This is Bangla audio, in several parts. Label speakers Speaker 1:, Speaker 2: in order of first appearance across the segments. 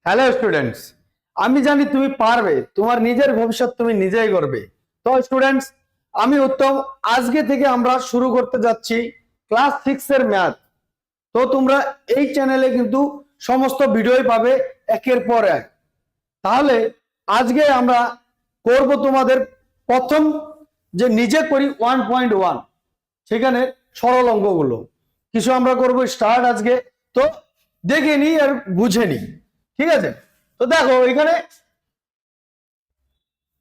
Speaker 1: হ্যালো স্টুডেন্টস, আমি জানি তুমি পারবে, তোমার নিজের ভবিষ্যৎ তুমি নিজেই করবে। তো স্টুডেন্টস, আমি উত্তম, আজকে থেকে আমরা শুরু করতে যাচ্ছি ক্লাস 6 এর ম্যাথ। তো তোমরা এই চ্যানেলে কিন্তু সমস্ত ভিডিওই পাবে একের পর এক। তাহলে আজকে আমরা করব তোমাদের প্রথম যে নিজে করি 1.1, সেখানে সরল অঙ্কগুলো কিছু আমরা করব স্টার্ট আজকে। তো দেখে নি আর বুঝে নি, ঠিক আছে? তো দেখো এখানে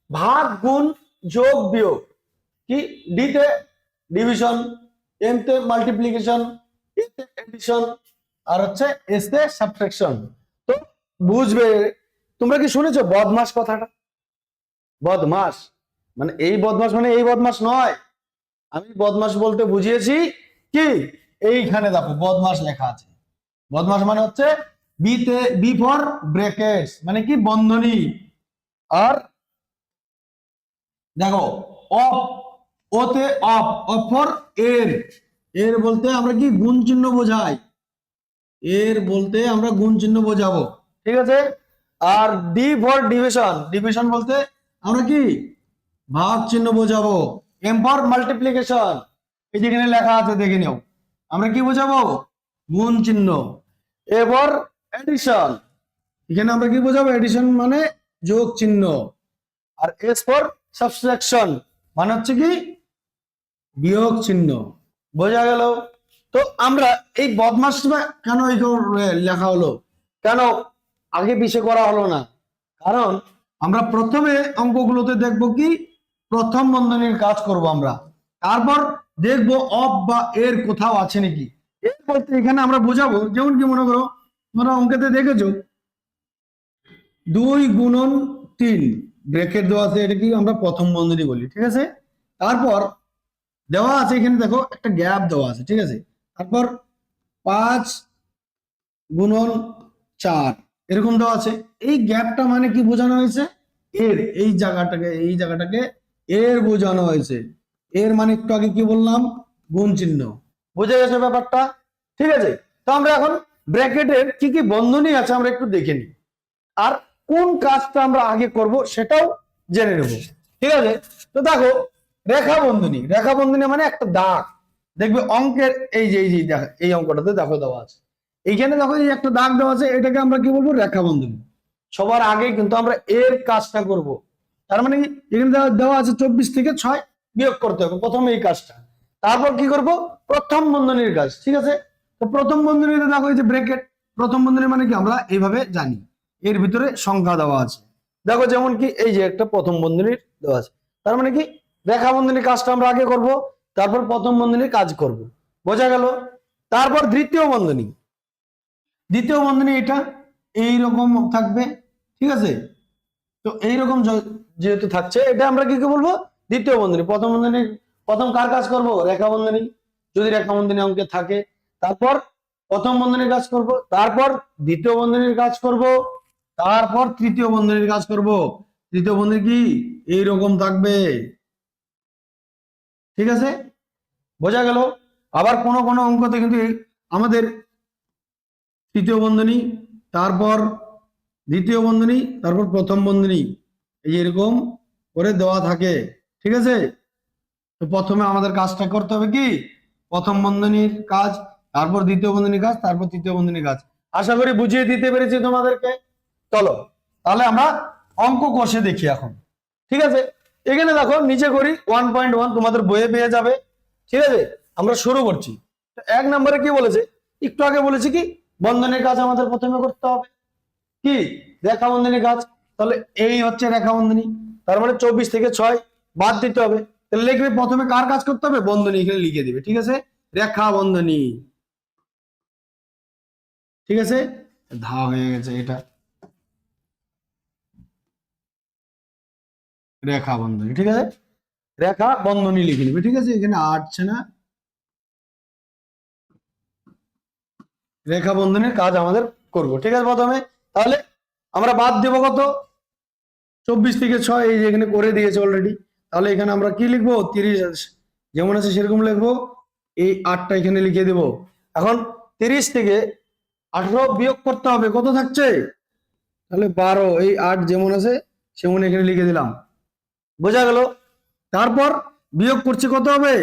Speaker 1: ভাগ গুণ যোগ বিয়োগ কি, ডি তে ডিভিশন, এম তে মাল্টিপ্লিকেশন, এ তে এডিশন, আর হচ্ছে এস তে সাবট্রাকশন। তো বুঝবে। তোমরা কি শুনেছো বদমাস কথাটা? বদমাস মানে এই বদমাস মানে এই বদমাস নয়। আমি বদমাস বলতে বুঝিয়েছি কি, এইখানে দেখো বদমাস লেখা আছে। বদমাস মানে হচ্ছে বি তে বি ফর ব্র্যাকেটস, মানে কি বন্ধনী। আর দেখো অফ, ওতে অফ, অফ ফর এর, এর বলতে আমরা কি গুণ চিহ্ন বোঝাই, এর বলতে আমরা গুণ চিহ্ন বোঝাবো, ঠিক আছে? আর ডি ফর ডিভিশন, ডিভিশন বলতে আমরা কি ভাগ চিহ্ন বোঝাবো। এম ফর মাল্টিপ্লিকেশন, এই যেখানে লেখা আছে দেখে নিও, আমরা কি বোঝাবো গুণ চিহ্ন। এ ফর এডিশন, এখানে আমরা কি বোঝাবো এডিশন মানে যোগ চিহ্ন। আর এস ফর সাবট্রাকশন মানে হচ্ছে কি বিয়োগ চিহ্ন। বোঝা গেল? তো আমরা এই বদমাস কেন এই লেখা হলো, কেন আগে পিছিয়ে করা হলো না? কারণ আমরা প্রথমে অঙ্কগুলোতে দেখব কি প্রথম বন্ধনীর কাজ করব আমরা, তারপর দেখব অফ বা এর কোথাও আছে নাকি। এর বলতে এখানে আমরা বোঝাবো, যেমন কি মনে করো তোমরা অঙ্কেতে দেখেছো 2 গুণন 3 ব্র্যাকেট দেওয়া আছে, এটা কি আমরা প্রথম বন্ধনী বলি, ঠিক আছে? তারপর দেওয়া আছে এখানে দেখো একটা গ্যাপ দেওয়া আছে, ঠিক আছে? তারপর 5 গুণন 4 এরকম দেওয়া আছে। এই গ্যাপটা মানে কি বোঝানো হয়েছে, এর এই জায়গাটাকে এর বোঝানো হয়েছে। এর মানে একটু আগে কি বললাম গুণ চিহ্ন। বোঝা গেছে ব্যাপারটা? ঠিক আছে। তো আমরা এখন ব্র্যাকেটের কি কি বন্ধনী আছে আমরা একটু দেখে নিই, আর কোন কাজটা আমরা আগে করব সেটাও জেনে নেব, ঠিক আছে? তো দেখো রেখা বন্ধনী, রেখা বন্ধনী মানে একটা দাগ। দেখবে অঙ্কের এই যে দেখো এই অঙ্কটাতে দেখো দেওয়া আছে, এইখানে দেখো এই একটা দাগ দেওয়া আছে, এটাকে আমরা কি বলবো রেখা বন্ধনী। সবার আগে কিন্তু আমরা এর কাজটা করব। তার মানে এখানে দেওয়া আছে 24 থেকে 6 বিয়োগ করতে হবে প্রথমে এই কাজটা। তারপর কি করব প্রথম বন্ধনীর কাজ, ঠিক আছে? তো প্রথম বন্ধনীতে দেখো এই যে ব্র্যাকেট, প্রথম বন্ধনী মানে কি আমরা এইভাবে জানি এর ভিতরে সংখ্যা দেওয়া আছে। দেখো যেমন কি এই যে একটা প্রথম বন্ধনীর দেওয়া আছে, তার মানে কি রেখা বন্ধনীর কাজটা আমরা আগে করব, তারপর প্রথম বন্ধনীর কাজ করব। বোঝা গেল? তারপর দ্বিতীয় বন্ধনী, দ্বিতীয় বন্ধনী এটা এইরকম থাকবে, ঠিক আছে? তো এইরকম যেহেতু থাকছে, এটা আমরা কি বলবো দ্বিতীয় বন্ধনী। প্রথম বন্ধনী প্রথম কার কাজ করব রেখা বন্ধনী, যদি রেখা বন্ধনী অঙ্কে থাকে। তারপর প্রথম বন্ধনীর কাজ করব, তারপর দ্বিতীয় বন্ধনীর কাজ করব, তারপর তৃতীয় বন্ধনীর কাজ করব। তৃতীয় বন্ধনী কি এইরকম থাকবে, ঠিক আছে? বোঝা গেল? আবার কোন কোন অঙ্কতে কিন্তু আমাদের তৃতীয় বন্ধনী, তারপর দ্বিতীয় বন্ধনী, তারপর প্রথম বন্ধনী, এই এরকম করে দেওয়া থাকে, ঠিক আছে? তো প্রথমে আমাদের কাজটা করতে হবে কি প্রথম বন্ধনীর কাজ, তারপর দ্বিতীয় বন্ধনীর কাজ, তারপর তৃতীয় বন্ধনীর কাজ। আশা করি বুঝিয়ে দিতে পেরেছি তোমাদেরকে। চলো তাহলে আমরা অঙ্ক কষে দেখি এখন, ঠিক আছে? এখানে দেখো নিচে করি 1.1 তোমাদের বইয়ে পেয়ে যাবে, ঠিক আছে? আমরা শুরু করছি। এক নম্বরে কি বলেছে, একটু আগে বলেছি কি বন্ধনের কাজ আমাদের প্রথমে করতে হবে কি রেখা বন্ধনী কাজ। তাহলে এই হচ্ছে রেখা বন্ধনী, তার মানে 24 থেকে 6 বাদ দিতে হবে। তাহলে লিখবে প্রথমে কার কাজ করতে হবে বন্ধনী, এখানে লিখে দিবে, ঠিক আছে? রেখা বন্ধনী, ঠিক আছে? ধা হয়ে গেছে এটা রেখা বন্ধনী, ঠিক আছে? রেখা বন্ধনী লিখে নিবে, ঠিক আছে? এখানে আটছে না, রেখা বন্ধনীর কাজ আমাদের করব, ঠিক আছে? প্রথমে তাহলে আমরা বাদ দেব কত 24 থেকে 6, এই যেখানে করে দিয়েছে অলরেডি। তাহলে এখানে আমরা কি লিখবো 30 যেমন আছে সেরকম লিখবো, এই 8টা এখানে লিখে দেব। এখন 30 থেকে 18 বিয়োগ করতে হবে, কত থাকছে তাহলে 12, এই 8 যেমন আছে সেমন এখানে লিখে দিলাম। বোঝা গেল? তারপর বিয়োগ করছি, কত হবে?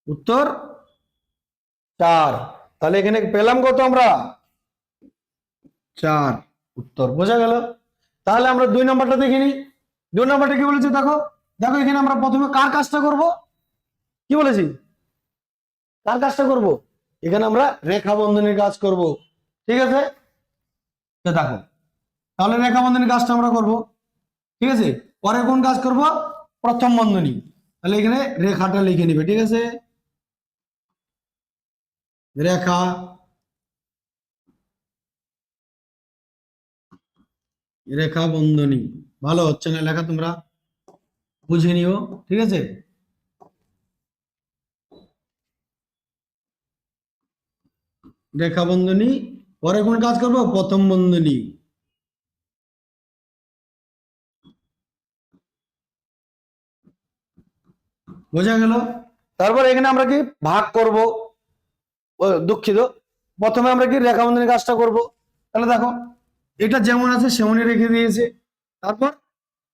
Speaker 1: উত্তর 4। তাহলে এখানে পেলাম কত আমরা? 4 উত্তর। বোঝা গেল? তাহলে আমরা 2 নাম্বারটা দেখে নিই। 2 নাম্বারটা কি বলেছে দেখো। দেখো এখানে আমরা প্রথমে কার কাজটা করব? কি বলেছি? কার কাজটা করব? এখানে আমরা রেখা বন্ধনীর কাজ করব। ঠিক আছে? তো দেখো, তাহলে রেখা বন্ধনীর কাজটা আমরা করব। ঠিক আছে? পরে কোন কাজ করব? প্রথম বন্ধনী। তাহলে এখানে রেখাটা লিখে নিবে। ঠিক আছে? রেখা, রেখা বন্ধনী। ভালো হচ্ছে না লেখা, তোমরা বুঝে নিও। ঠিক আছে? রেখা বন্ধনী, পরে কোন কাজ করব? প্রথম বন্ধনী। বোঝা গেল? তারপর এখানে আমরা কি ভাগ করব? দুঃখিত, প্রথমে আমরা কি রেখা বন্ধনীর কাজটা করব। তাহলে দেখো, এটা যেমন আছে সেমনই রেখে দিয়েছে। তারপর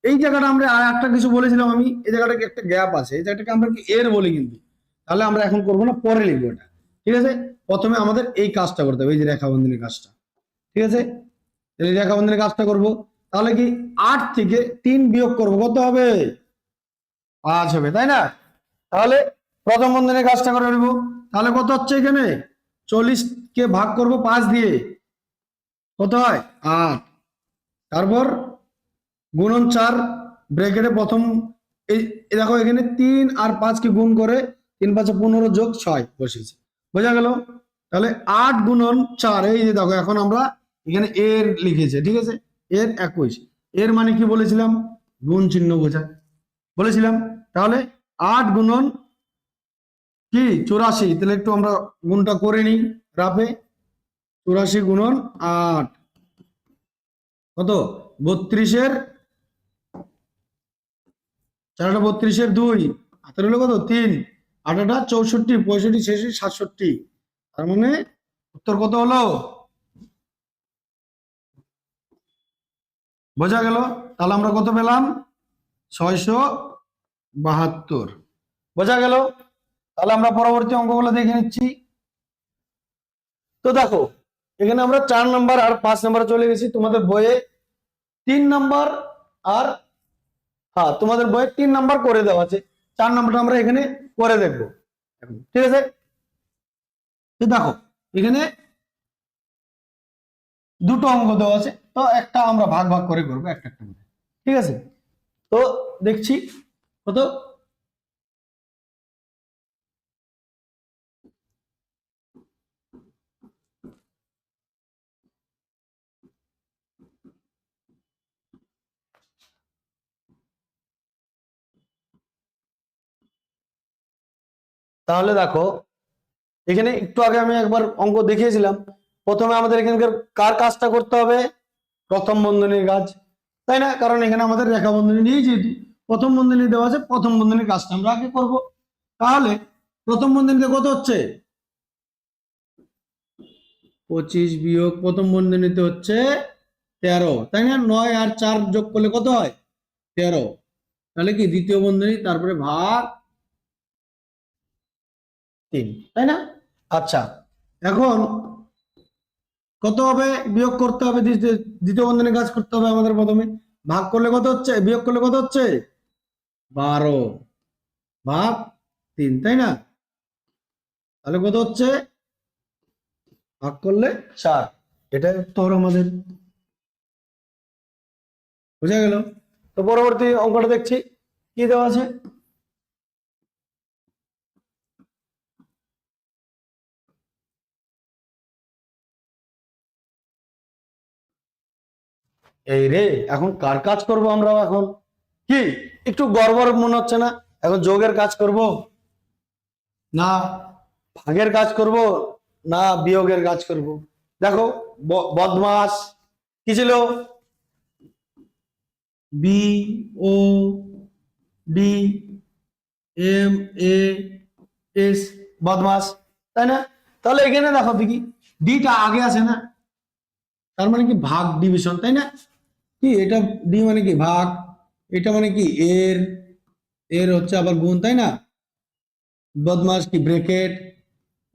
Speaker 1: এই জায়গাটা আমরা আর একটা কিছু বলেছিলাম আমি, এই জায়গাটা একটা গ্যাপ আছে, এই জায়গাটাকে আমরা কি এর বলি কিন্তু। তাহলে আমরা এখন করবো না, পরে লিখবো এটা। ঠিক আছে? প্রথমে আমাদের এই কাজটা করতে হবে, এই যে রেখা বন্ধনীর কাজটা। ঠিক আছে? এই রেখা বন্ধনীর কাজটা করব। তাহলে কি 8 থেকে 3 বিয়োগ করব, কত হবে? 5 হবে, তাই না? তাহলে প্রথম বন্ধনীর কাজটা করে নেব। তাহলে কত হচ্ছে এখানে? 40 কে ভাগ করব 5 দিয়ে, কত হয়? 8। তারপর গুণন 4, ব্র্যাকেটে প্রথম, এই দেখো এখানে 3 আর 5 কে গুণ করে 3 5 15 যোগ 6 বসেছে। বোঝা গেল? তাহলে 8 গুণন 4, এই যে দেখো এখন আমরা এখানে এর লিখেছে। ঠিক আছে? এর 21, এর মানে কি বলেছিলাম? গুণ চিহ্ন বোঝায় বলেছিলাম। তাহলে 8 গুণন কি 84, তাহলে একটু আমরা গুণটা করে নিই রাফে। 84 গুণন 8 কত? 32-এর 4-32-এর 2, হাতের হলো কত? 3, 8-8 64, 65 66 67। তার মানে উত্তর কত হলো? বোঝা গেল? তাহলে আমরা কত পেলাম? 672। বোঝা গেল? তাহলে আমরা পরবর্তী অঙ্কগুলো দেখে নিচ্ছি। তো দেখো, এখানে আমরা 4 নাম্বার আর 5 নাম্বারে চলে গেছি। তোমাদের বইয়ে 3 নাম্বার আর, হ্যাঁ তোমাদের বইয়ে 3 নাম্বার করে দেওয়া আছে, 4 নাম্বারটা আমরা এখানে করে দেখবো। ঠিক আছে? তো দেখো এখানে দুটো অঙ্ক দেওয়া আছে, তো একটা আমরা ভাগ ভাগ করে করবো একটা একটা করে। ঠিক আছে? তো দেখছি কত। তাহলে দেখো, এখানে একটু আগে আমি একবার অঙ্ক দেখিয়েছিলাম। প্রথমে আমাদের এখানকার কার কাজটা করতে হবে? প্রথম বন্ধনীর কাজ, তাই না? কারণ এখানে আমাদের রেখা বন্ধনী নিয়েই যেহেতু প্রথম বন্ধনী দেওয়া আছে, প্রথম বন্ধনীর কাজটা আমরা আগে করব। তাহলে প্রথম বন্ধনীতে কত হচ্ছে? 25 বিয়োগ প্রথম বন্ধনীতে হচ্ছে 13, তাই না? 9 আর 4 যোগ করলে কত হয়? 13। তাহলে কি দ্বিতীয় বন্ধনী, তারপরে ভাগ 3, তাই না? আচ্ছা, এখন কত হবে? বিয়োগ করতে হবে, দ্বিতীয় বন্ধনীর কাজ করতে হবে আমাদের। প্রথমে ভাগ করলে কত হচ্ছে, বিয়োগ করলে কত হচ্ছে? 12 ভাগ 3, তাই না? তাহলে কত হচ্ছে? ভাগ করলে 4। এটাই উত্তর আমাদের। বুঝা গেল? তো পরবর্তী অঙ্কটা দেখছি কি দেওয়া আছে। এই রে, এখন কার কাজ করব আমরা? এখন কি একটু গড়বড় মনে হচ্ছে না? এখন যোগের কাজ করব, না ভাগের কাজ করব, না বিয়োগের কাজ করব? দেখো, বদমাস কি ছিল? B O D M A S, বদমাস, তাই না? তাহলে এখানে দেখো দেখি ডিটা আগে আছে না? তার মানে কি ভাগ ডিভিশন, তাই না? কি এটা ডি মানে কি ভাগ, এটা মানে কি এর, এর হচ্ছে আবার গুণ, তাই না? বদমাস কি ব্রেকেট,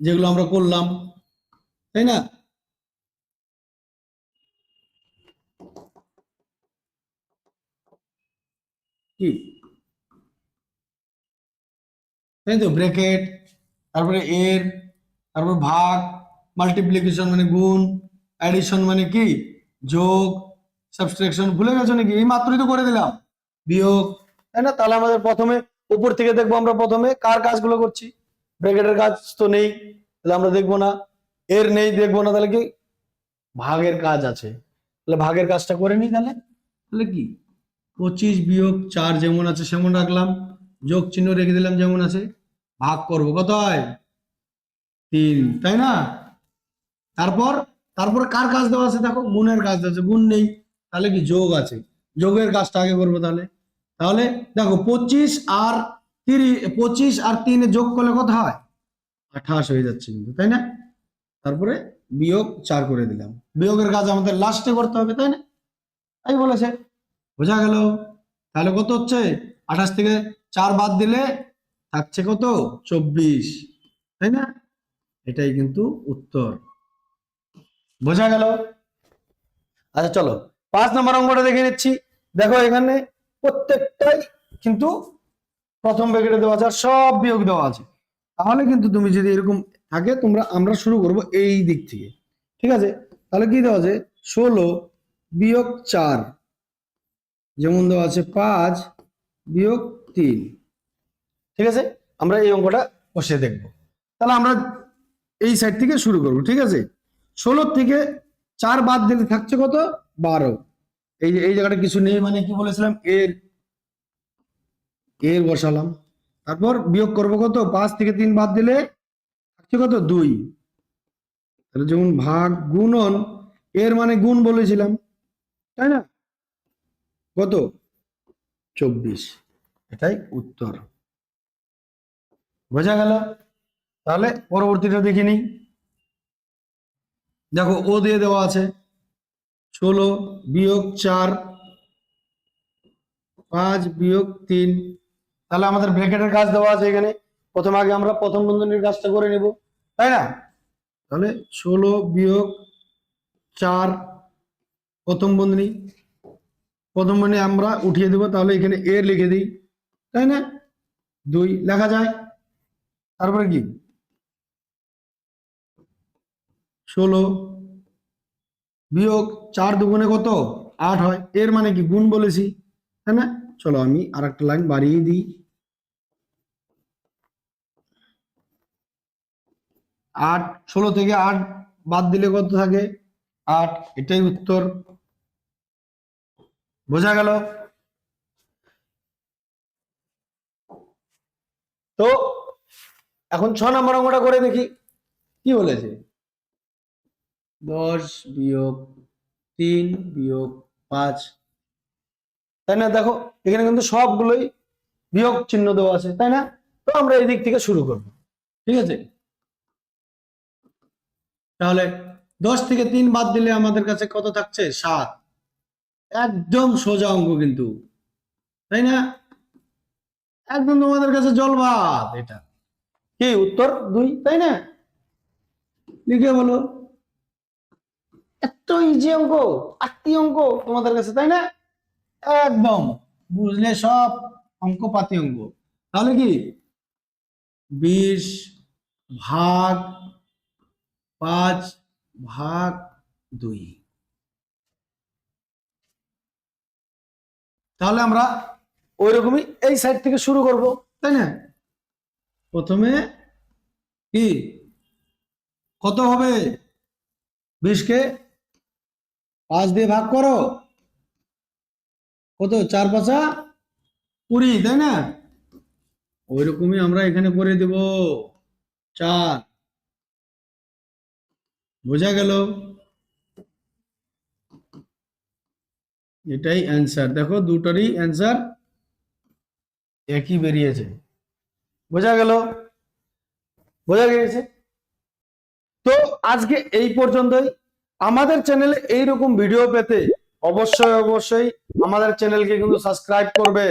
Speaker 1: যেগুলো আমরা করলাম, তাই না? কি তাই তো, ব্রেকেট, তারপরে এর, তারপর ভাগ, মাল্টিপ্লিকেশন মানে গুণ, অ্যাডিশন মানে কি যোগ, সাবট্রাকশন ভুলে গেছো নাকি? এই মাত্রই তো করে দিলাম, বিয়োগ, তাই না? তাহলে আমাদের প্রথমে উপর থেকে দেখবো, আমরা প্রথমে কার কাজগুলো করছি। ব্র্যাকেটের কাজ তো নেই, তাহলে আমরা দেখবো না, এর নেই দেখবো না, তাহলে কি ভাগের কাজ আছে, তাহলে ভাগের কাজটা করে নিই। তাহলে তাহলে কি 25 - 4 যেমন আছে সেমন রাখলাম, যোগ চিহ্ন রেখে দিলাম যেমন আছে, ভাগ করবো কত হয় 3, তাই না? তারপর তারপরে কার কাজ দেওয়া আছে দেখো, গুণের কাজ দেওয়া আছে, গুণ নেই, তাহলে কি যোগ আছে, যোগের কাজটা আগে করবো। তাহলে তাহলে দেখো 25 আর 3 যোগ করলে কত হয় 28 হয়ে যাচ্ছে কিন্তু, তাই না? তারপরে বিয়োগ 4 করে দিলাম, বিয়োগের কাজ আমাদের লাস্টে করতে হবে, তাই না? তাই বলেছে, বোঝা গেল? তাহলে কত হচ্ছে 28 থেকে 4 বাদ দিলে থাকছে কত 24, তাই না? এটাই কিন্তু উত্তর, বোঝা গেল? আচ্ছা চলো 5 নম্বর অঙ্কটা দেখে নিচ্ছি। দেখো এখানে প্রত্যেকটাই কিন্তু প্রথম ব্র্যাকেটে দেওয়া আছে আর সব বিয়োগ দেওয়া আছে। তাহলে কিন্তু তুমি যদি এরকম থাকে, আমরা শুরু করব এই দিক থেকে, ঠিক আছে? তাহলে কি দেওয়া আছে 16 - 4, যেমন দেওয়া আছে 5 - 3, ঠিক আছে? আমরা এই অঙ্কটা বসে দেখব। তাহলে আমরা এই সাইড থেকে শুরু করব, ঠিক আছে? 16 থেকে 4 বাদ দিলে থাকছে কত 12। এই যে এই জায়গাটা কিছু নেই, মানে কি বলেছিলাম এর, এর বসালাম, তারপর বিয়োগ করব কত 5 থেকে 3 বাদ দিলে থাকছে কত 2, তাহলে যেমন ভাগ গুণন, এর মানে গুণ বলেছিলাম, তাই না? কত 24, এটাই উত্তর, বোঝা গেল? তাহলে পরবর্তীটা দেখে নিই। দেখো ও দিয়ে দেওয়া আছে 16 - 4, 5 - 3, তাহলে আমাদের ব্র্যাকেটের কাজ দেওয়া আছে এখানে, প্রথমে আগে আমরা প্রথম বন্ধনীর কাজটা করে নেব, তাই না? তাহলে 16 - 4 প্রথম বন্ধনী, প্রথম বন্ধনী আমরা উঠিয়ে দেবো, তাহলে এখানে এর লিখে দিই, তাই না? 2 লেখা যায়, তারপরে কি 16 - 4 কত 8 হয়, এর মানে কি গুণ বলেছি, তাই না? চলো আমি আর একটা লাইন বাড়িয়ে দিই, 8, 16 থেকে 8 বাদ দিলে কত থাকে 8, এটাই উত্তর, বোঝা গেল? তো এখন 6 নম্বর অঙ্কটা করে দেখি কি বলেছে। 10 - 3 - 5, তাই না? দেখো এখানে কিন্তু সবগুলোই বিয়োগ চিহ্ন দেওয়া আছে, তাই না? তো আমরা এই দিক থেকে শুরু করব, ঠিক আছে? তাহলে 10 থেকে 3 বাদ দিলে আমাদের কাছে কত থাকছে 7, একদম সোজা অঙ্ক কিন্তু, তাই না? একদম তোমাদের কাছে জলভাত, এটা কি উত্তর 2, তাই না? লিখে বলো, এত ইজি অঙ্ক, আত্মি অঙ্ক তোমাদের কাছে, তাই না? একদম বুঝলে সব অঙ্ক পাতি অঙ্ক। তাহলে কি 20/5/2, তাহলে আমরা ওই রকমই এই সাইড থেকে শুরু করব, তাই না? প্রথমে কি কত হবে 20 কে 5 দিয়ে ভাগ করো, কত 4 × 5 = 20, তাই না? ওই রকমই আমরা এখানে করে দেব 4, বোঝা গেল? এটাই অ্যান্সার, দেখো দুটোরই অ্যান্সার একই বেরিয়েছে, বোঝা গেল? বোঝা গেছে? তো আজকে এই পর্যন্তই। আমাদের চ্যানেলে এইরকম ভিডিও পেতে অবশ্যই অবশ্যই আমাদের চ্যানেলকে কিন্তু সাবস্ক্রাইব করবে,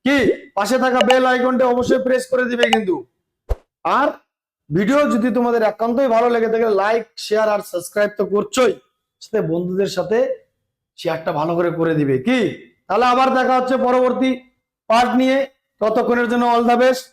Speaker 1: কি পাশে থাকা বেল আইকনটা অবশ্যই প্রেস করে দিবে কিন্তু। আর ভিডিও যদি তোমাদের একান্তই ভালো লেগে থাকে লাইক শেয়ার আর সাবস্ক্রাইব তো করছোই, সাথে বন্ধুদের সাথে শেয়ারটা ভালো করে করে দিবে কি। তাহলে আবার দেখা হচ্ছে পরবর্তী পার্ট নিয়ে, ততক্ষণের জন্য অল দ্য বেস্ট।